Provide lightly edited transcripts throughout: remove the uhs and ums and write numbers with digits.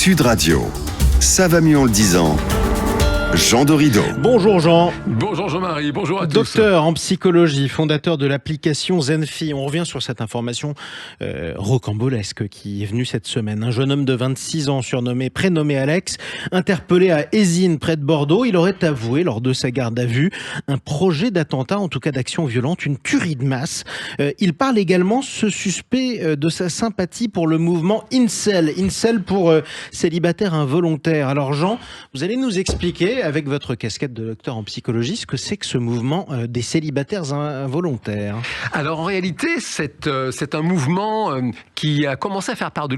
Sud Radio. Ça va mieux en le disant. Jean Dorido. Bonjour Jean. Bonjour Jean-Marie, bonjour à tous. Docteur en psychologie, fondateur de l'application Zenfi. On revient sur cette information rocambolesque qui est venue cette semaine. Un jeune homme de 26 ans, prénommé Alex, interpellé à Ézines, près de Bordeaux. Il aurait avoué lors de sa garde à vue un projet d'attentat, en tout cas d'action violente, une tuerie de masse. Il parle également, ce suspect, de sa sympathie pour le mouvement Incel. Incel pour célibataire involontaire. Alors Jean, vous allez nous expliquer avec votre casquette de docteur en psychologie ce que c'est que ce mouvement des célibataires involontaires. Alors en réalité, c'est un mouvement qui a commencé à faire parler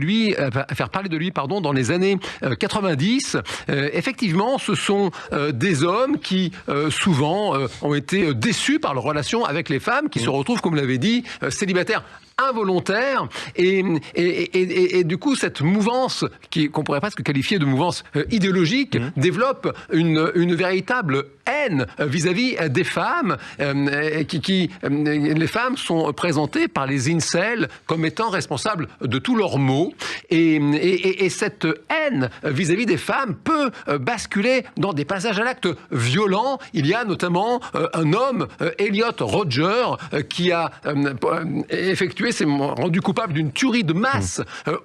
de lui dans les années 90. Effectivement, ce sont des hommes qui souvent ont été déçus par leur relation avec les femmes, qui se retrouvent, comme vous l'avez dit, célibataires involontaire et du coup cette mouvance qu'on pourrait presque qualifier de mouvance idéologique développe une véritable haine vis-à-vis des femmes les femmes sont présentées par les incels comme étant responsables de tous leurs maux et cette haine vis-à-vis des femmes peut basculer dans des passages à l'acte violents. Il y a notamment un homme, Elliot Rodger, qui a effectué s'est rendu coupable d'une tuerie de masse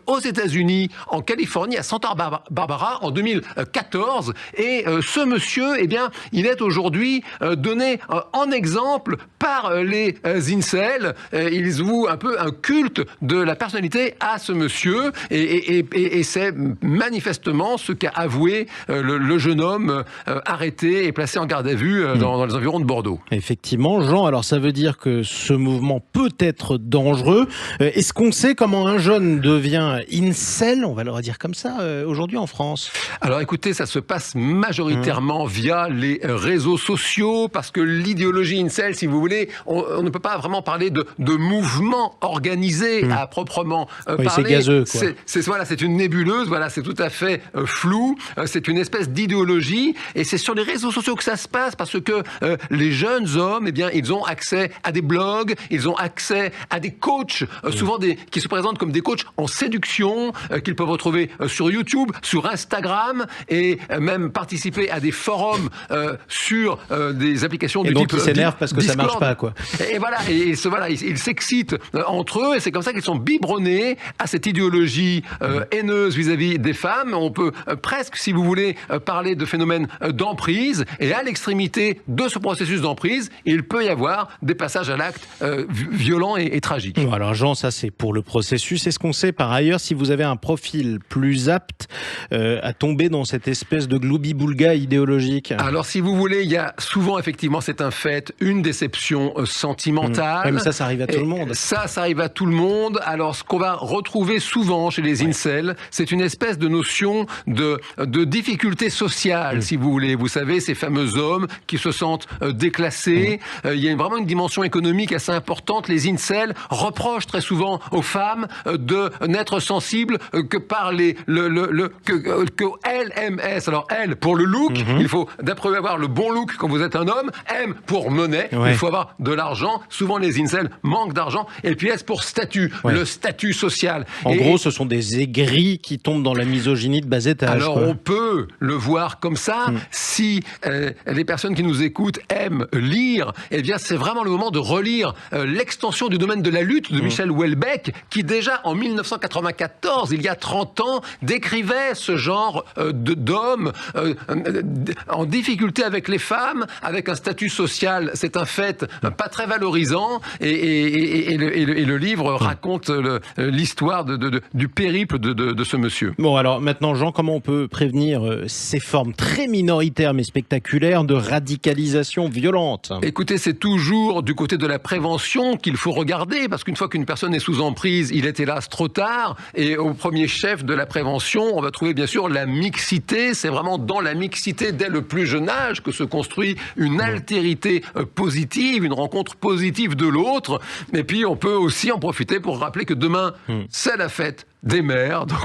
aux États-Unis, en Californie, à Santa Barbara, en 2014. Et ce monsieur, eh bien, il est aujourd'hui donné en exemple par les incels. Ils vouent un peu un culte de la personnalité à ce monsieur. Et c'est manifestement ce qu'a avoué le jeune homme arrêté et placé en garde à vue dans les environs de Bordeaux. Effectivement, Jean, alors ça veut dire que ce mouvement peut être dangereux. Est-ce qu'on sait comment un jeune devient incel, on va le redire comme ça, aujourd'hui en France? Alors écoutez, ça se passe majoritairement via les réseaux sociaux, parce que l'idéologie incel, si vous voulez, on ne peut pas vraiment parler de mouvement organisé à proprement parler. C'est gazeux, quoi. C'est une nébuleuse, c'est tout à fait flou, c'est une espèce d'idéologie, et c'est sur les réseaux sociaux que ça se passe, parce que les jeunes hommes, eh bien, ils ont accès à des blogs, ils ont accès à des coachs, souvent qui se présentent comme des coachs en séduction, qu'ils peuvent retrouver sur YouTube, sur Instagram, et même participer à des forums sur des applications du type Discord. Et donc ils s'énervent parce que ça marche pas, quoi. Et voilà, ils s'excitent entre eux, et c'est comme ça qu'ils sont biberonnés à cette idéologie haineuse vis-à-vis des femmes. On peut presque, si vous voulez, parler de phénomène d'emprise, et à l'extrémité de ce processus d'emprise, il peut y avoir des passages à l'acte violents et tragiques. Alors Jean, ça c'est pour le processus. Est-ce qu'on sait par ailleurs si vous avez un profil plus apte à tomber dans cette espèce de gloubi-boulga idéologique? Alors si vous voulez, il y a souvent, effectivement, c'est un fait, une déception sentimentale. Oui, mais ça arrive à tout le monde. Ça arrive à tout le monde. Alors ce qu'on va retrouver souvent chez les incels, c'est une espèce de notion de difficulté sociale, si vous voulez. Vous savez, ces fameux hommes qui se sentent déclassés. Il y a vraiment une dimension économique assez importante. Les incels reprochent très souvent aux femmes de n'être sensibles que par que LMS. Alors L pour le look, il faut d'après avoir le bon look quand vous êtes un homme. M pour monnaie, il faut avoir de l'argent. Souvent les incels manquent d'argent. Et puis S pour statut, le statut social. En gros, ce sont des aigris qui tombent dans la misogynie de bas étage. Alors on peut le voir comme ça. Si les personnes qui nous écoutent aiment lire, eh bien c'est vraiment le moment de relire l'extension du domaine de la lutte de Michel Houellebecq, qui déjà en 1994, il y a 30 ans, décrivait ce genre d'hommes en difficulté avec les femmes, avec un statut social, c'est un fait, pas très valorisant, et le livre raconte l'histoire du périple de ce monsieur. Bon, alors maintenant, Jean, comment on peut prévenir ces formes très minoritaires mais spectaculaires de radicalisation violente? Écoutez, c'est toujours du côté de la prévention qu'il faut regarder, parce qu'une fois qu'une personne est sous emprise, il est hélas trop tard, et au premier chef de la prévention, on va trouver bien sûr la mixité. C'est vraiment dans la mixité, dès le plus jeune âge, que se construit une altérité positive, une rencontre positive de l'autre. Et puis on peut aussi en profiter pour rappeler que demain, c'est la fête des mères. Donc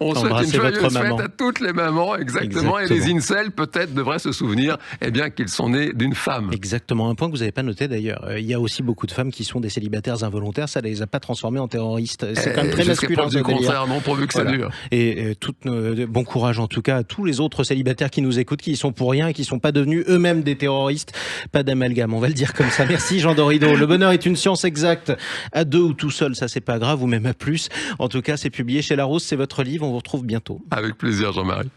on souhaite une Embrassez joyeuse votre fête maman. à toutes les mamans, exactement. Et les incels, peut-être, devraient se souvenir qu'ils sont nés d'une femme. Exactement, un point que vous n'avez pas noté d'ailleurs. Il y a aussi beaucoup de femmes qui sont des célibataires involontaires, ça ne les a pas transformés en terroristes. C'est quand même très Jusqu'à masculin. preuve du contraire, non, pourvu que ça dure. Et bon courage en tout cas à tous les autres célibataires qui nous écoutent, qui y sont pour rien et qui ne sont pas devenus eux-mêmes des terroristes. Pas d'amalgame, on va le dire comme ça. Merci Jean Dorido. Le bonheur est une science exacte. À deux ou tout seul, ça c'est pas grave, ou même à plus. En tout cas, c'est publié chez Larousse, c'est votre livre, on vous retrouve bientôt. Avec plaisir, Jean-Marie.